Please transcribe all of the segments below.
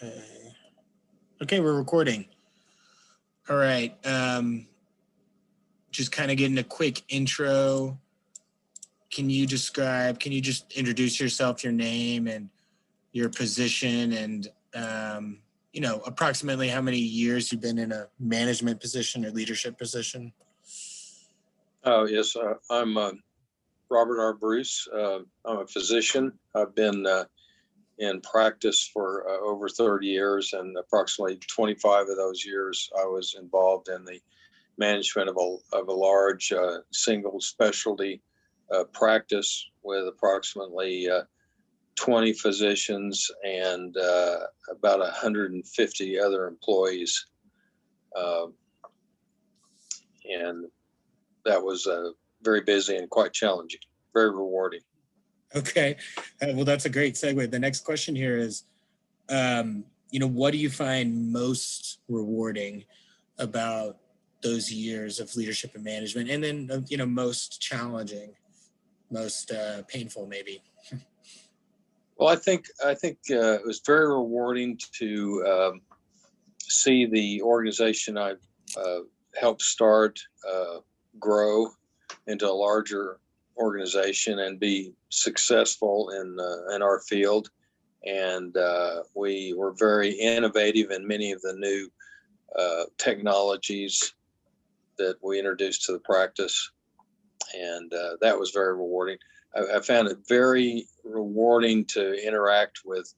Okay. Okay, we're recording. All right. Just kind of getting a quick intro. Can you just introduce yourself, your name and your position, and approximately how many years you've been in a management position or leadership position? Oh, yes. I'm Robert R. Bruce. I'm a physician. I've been in practice for over 30 years, and approximately 25 of those years I was involved in the management of a large single specialty practice with approximately 20 physicians and about 150 other employees. And that was very busy and quite challenging, very rewarding. Okay. Well, that's a great segue. The next question here is, what do you find most rewarding about those years of leadership and management? And then, most challenging, most painful, maybe? Well, I think it was very rewarding to see the organization I helped start grow into a larger organization and be successful in our field. And we were very innovative in many of the new technologies that we introduced to the practice. And that was very rewarding. I found it very rewarding to interact with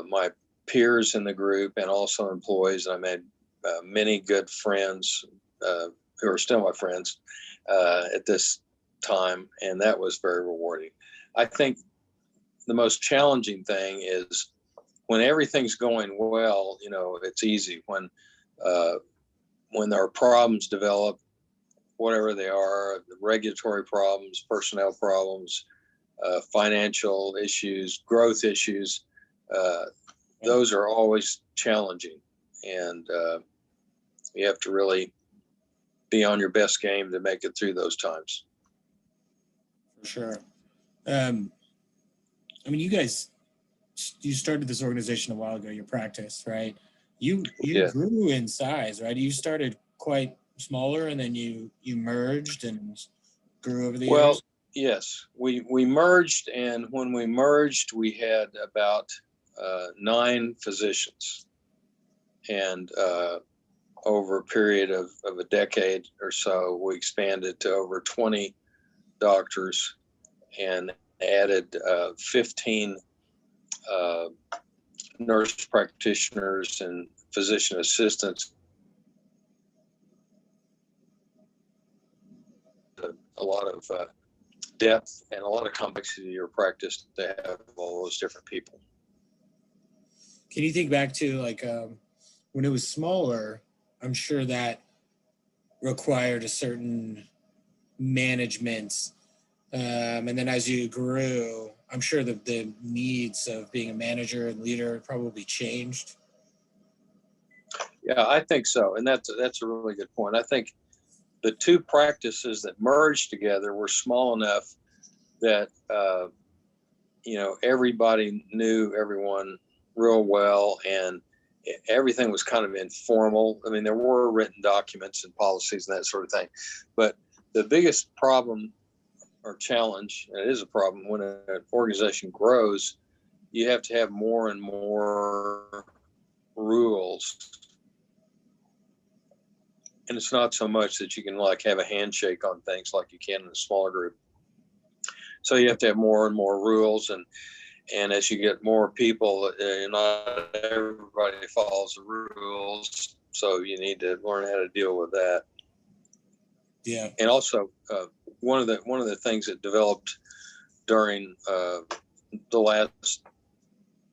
my peers in the group and also employees. I made many good friends who are still my friends at this time, and that was very rewarding. I think the most challenging thing is when everything's going well, it's easy. When there are problems develop, whatever they are, the regulatory problems, personnel problems, financial issues, growth issues, those are always challenging. And you have to really be on your best game to make it through those times. For sure. You started this organization a while ago, your practice, right? You grew in size, right? You started quite smaller and then you merged and grew over the years. Well, yes, we merged, and when we merged, we had about 9 physicians, and over a period of a decade or so, we expanded to over 20 doctors and added 15 nurse practitioners and physician assistants. A lot of depth and a lot of complexity to your practice to have all those different people. Can you think back to when it was smaller? I'm sure that required a certain management, and then as you grew, I'm sure the needs of being a manager and leader probably changed. Yeah, I think so, and that's a really good point. I think the two practices that merged together were small enough that everybody knew everyone real well, and everything was kind of informal. I mean, there were written documents and policies and that sort of thing, but the biggest problem or challenge, and it is a problem when an organization grows, you have to have more and more rules. And it's not so much that you can have a handshake on things like you can in a smaller group. So you have to have more and more rules, and as you get more people, not everybody follows the rules, so you need to learn how to deal with that. Yeah. And also, one of the things that developed during the last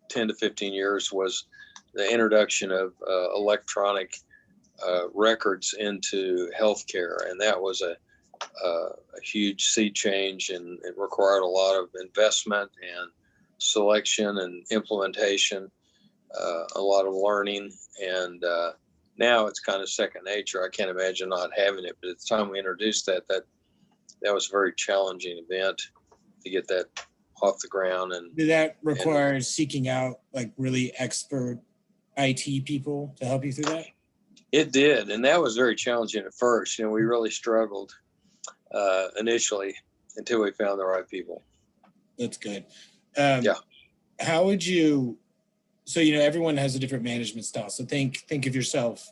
10 to 15 years was the introduction of electronic records into healthcare, and that was a huge sea change, and it required a lot of investment and selection and implementation, a lot of learning, and now it's kind of second nature. I can't imagine not having it, but at the time we introduced that was a very challenging event to get that off the ground. Did that require seeking out like really expert IT people to help you through that? It did, and that was very challenging at first. You know, we really struggled initially until we found the right people. That's good. Yeah. How would you? So you know, everyone has a different management style. So think of yourself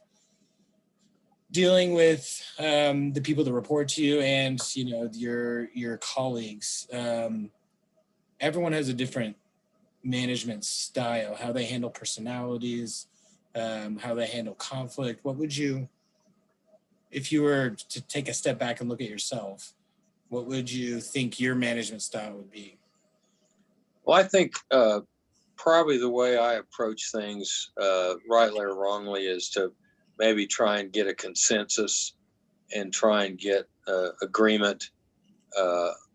dealing with the people that report to you, and you know your colleagues. Everyone has a different management style. How they handle personalities, how they handle conflict. What would you, if you were to take a step back and look at yourself, what would you think your management style would be? Well, I think probably the way I approach things, rightly or wrongly, is to maybe try and get a consensus and try and get agreement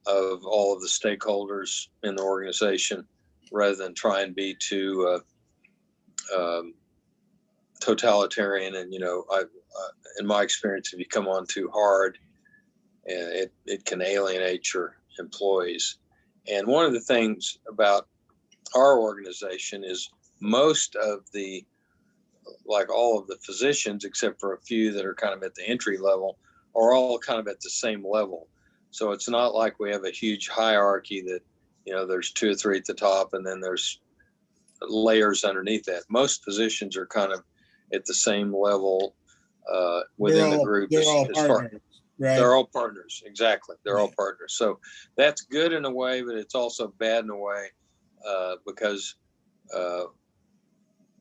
of all of the stakeholders in the organization, rather than try and be too totalitarian. And, you know, in my experience, if you come on too hard, it can alienate your employees. And one of the things about our organization is most of the, like all of the physicians, except for a few that are kind of at the entry level, are all kind of at the same level. So it's not like we have a huge hierarchy that, you know, there's 2 or 3 at the top and then there's layers underneath that. Most physicians are kind of at the same level within the group. They're all partners, right? They're all partners. Exactly. They're all Yeah. partners. So that's good in a way, but it's also bad in a way because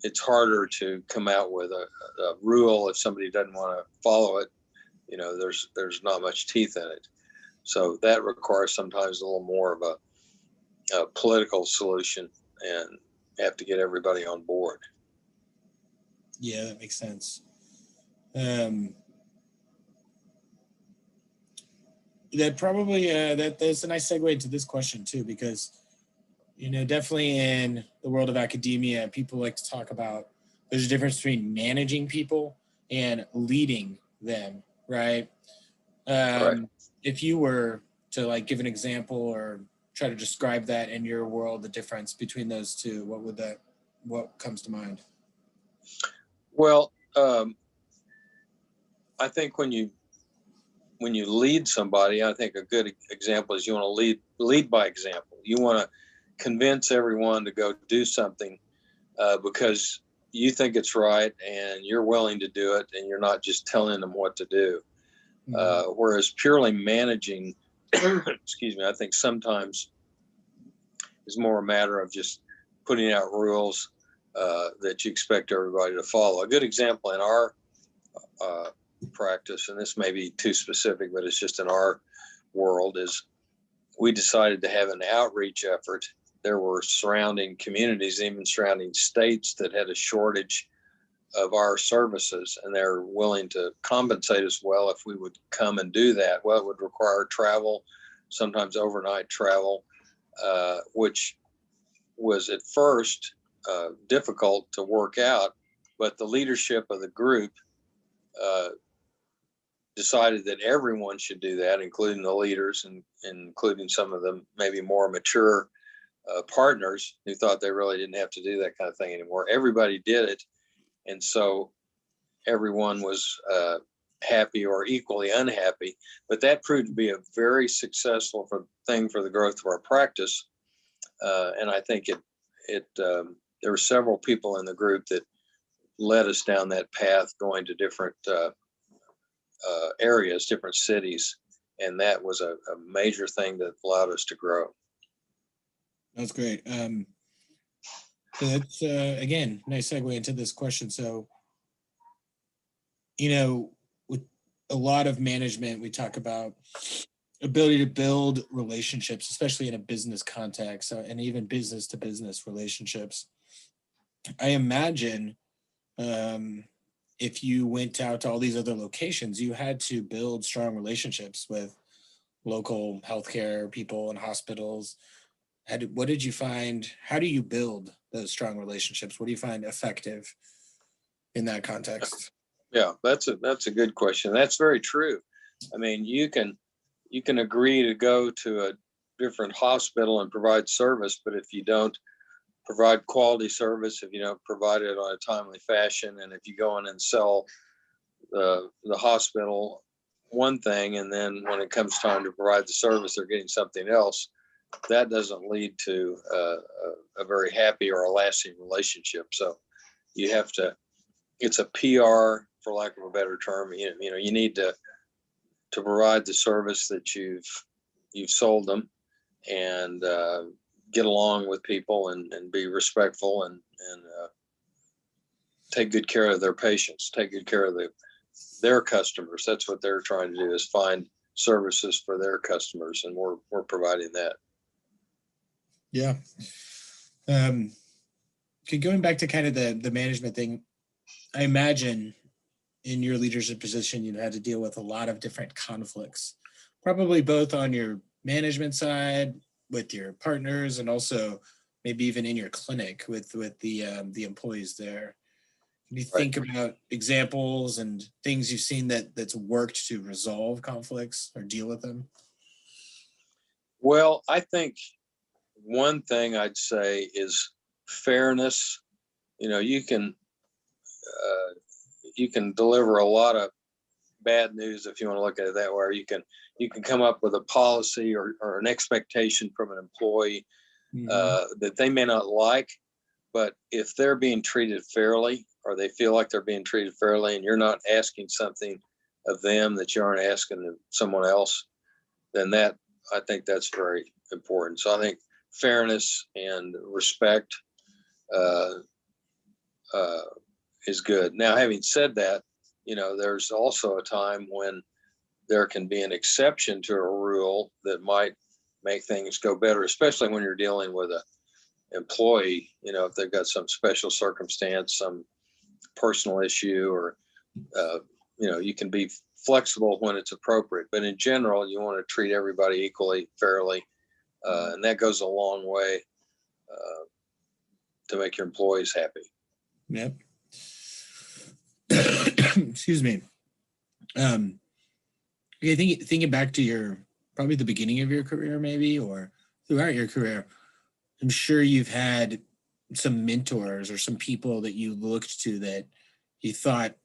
it's harder to come out with a rule if somebody doesn't want to follow it. You know, there's not much teeth in it. So that requires sometimes a little more of a political solution, and have to get everybody on board. Yeah, that makes sense. That probably that's a nice segue into this question too, because you know, definitely in the world of academia, people like to talk about there's a difference between managing people and leading them, right? Right. If you were to like give an example or try to describe that in your world, the difference between those two, what comes to mind? Well, I think when you lead somebody, I think a good example is you want to lead by example. You want to convince everyone to go do something because you think it's right and you're willing to do it, and you're not just telling them what to do. Whereas purely managing, excuse me, I think sometimes is more a matter of just putting out rules that you expect everybody to follow. A good example in our practice, and this may be too specific, but it's just in our world, is we decided to have an outreach effort. There were surrounding communities, even surrounding states, that had a shortage of our services, and they're willing to compensate us well if we would come and do that. Well, it would require travel, sometimes overnight travel, which was at first difficult to work out, but the leadership of the group decided that everyone should do that, including the leaders and including some of the maybe more mature partners who thought they really didn't have to do that kind of thing anymore. Everybody did it. And so everyone was happy or equally unhappy. But that proved to be a very successful thing for the growth of our practice. And I think there were several people in the group that led us down that path, going to different areas, different cities. And that was a major thing that allowed us to grow. That's great. So that's again, nice segue into this question. So, you know, with a lot of management, we talk about ability to build relationships, especially in a business context, and even business to business relationships. I imagine if you went out to all these other locations, you had to build strong relationships with local healthcare people and hospitals. What did you find? How do you build those strong relationships? What do you find effective in that context? Yeah, that's a good question. That's very true. I mean, you can agree to go to a different hospital and provide service, but if you don't provide quality service, if you don't provide it on a timely fashion, and if you go in and sell the hospital one thing, and then when it comes time to provide the service, they're getting something else, that doesn't lead to a very happy or a lasting relationship. So you have to, it's a PR, for lack of a better term. You need to provide the service that you've sold them, and get along with people, and be respectful, and take good care of their patients, take good care of their customers. That's what they're trying to do, is find services for their customers, and we're providing that. Yeah. Okay, going back to kind of the management thing, I imagine in your leadership position, you had to deal with a lot of different conflicts, probably both on your management side with your partners, and also maybe even in your clinic with the employees there. Can you think about examples and things you've seen that's worked to resolve conflicts or deal with them? Well, I think one thing I'd say is fairness. You can deliver a lot of bad news, if you want to look at it that way. You can come up with a policy or an expectation from an employee that they may not like, but if they're being treated fairly, or they feel like they're being treated fairly, and you're not asking something of them that you aren't asking of someone else, then I think that's very important. So I think fairness and respect is good. Now, having said that, there's also a time when there can be an exception to a rule that might make things go better, especially when you're dealing with an employee. If they've got some special circumstance, some personal issue, or you can be flexible when it's appropriate. But in general, you want to treat everybody equally, fairly, and that goes a long way to make your employees happy. Yep. Excuse me. Okay, thinking back to probably the beginning of your career, maybe, or throughout your career, I'm sure you've had some mentors or some people that you looked to that you thought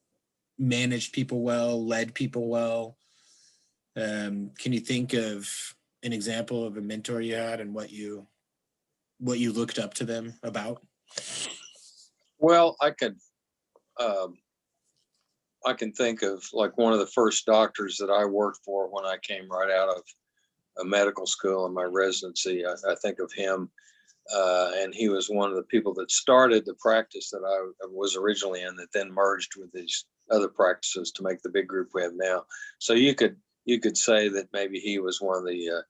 managed people well, led people well. Can you think of an example of a mentor you had and what you looked up to them about? Well, I can think of, like, one of the first doctors that I worked for when I came right out of a medical school in my residency. I think of him, and he was one of the people that started the practice that I was originally in, that then merged with these other practices to make the big group we have now. So you could say that maybe he was one of the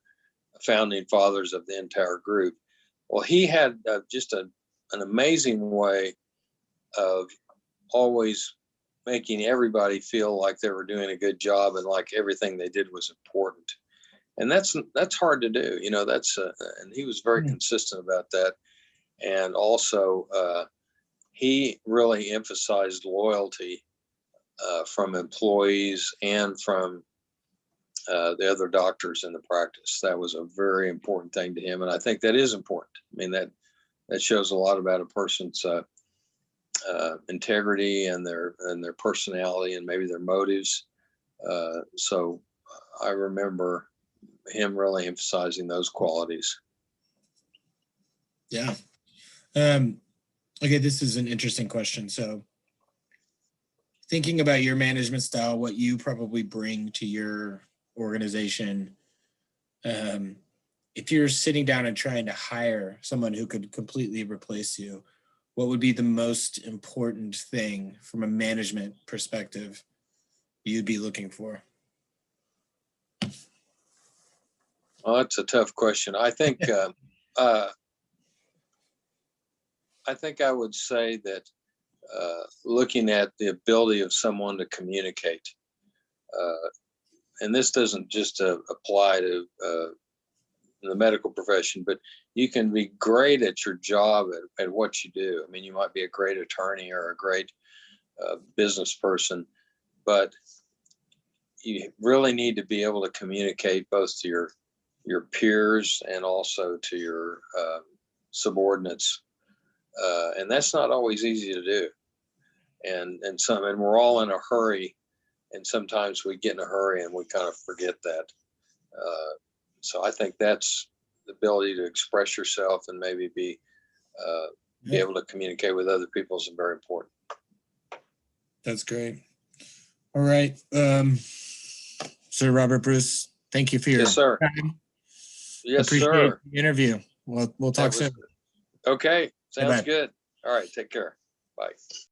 founding fathers of the entire group. Well, he had just an amazing way of always making everybody feel like they were doing a good job, and like everything they did was important. And that's hard to do. And he was very consistent about that. And also, he really emphasized loyalty from employees and from the other doctors in the practice. That was a very important thing to him, and I think that is important. I mean, that shows a lot about a person's integrity and their personality, and maybe their motives. So I remember him really emphasizing those qualities. Yeah. Okay, this is an interesting question. So thinking about your management style, what you probably bring to your organization, if you're sitting down and trying to hire someone who could completely replace you, what would be the most important thing from a management perspective you'd be looking for? Well, that's a tough question. I think I would say that looking at the ability of someone to communicate, and this doesn't just apply to the medical profession, but you can be great at your job at what you do. I mean, you might be a great attorney or a great business person, but you really need to be able to communicate both to your your peers and also to your subordinates. And that's not always easy to do. And we're all in a hurry, and sometimes we get in a hurry and we kind of forget that. So I think that's the ability to express yourself and maybe be able to communicate with other people is very important. That's great. All right. Sir Robert Bruce, thank you for your Yes, sir. time. Yes, Appreciate sir. the interview. We'll talk soon. Okay. Sounds Bye-bye. good. All right. Take care. Bye.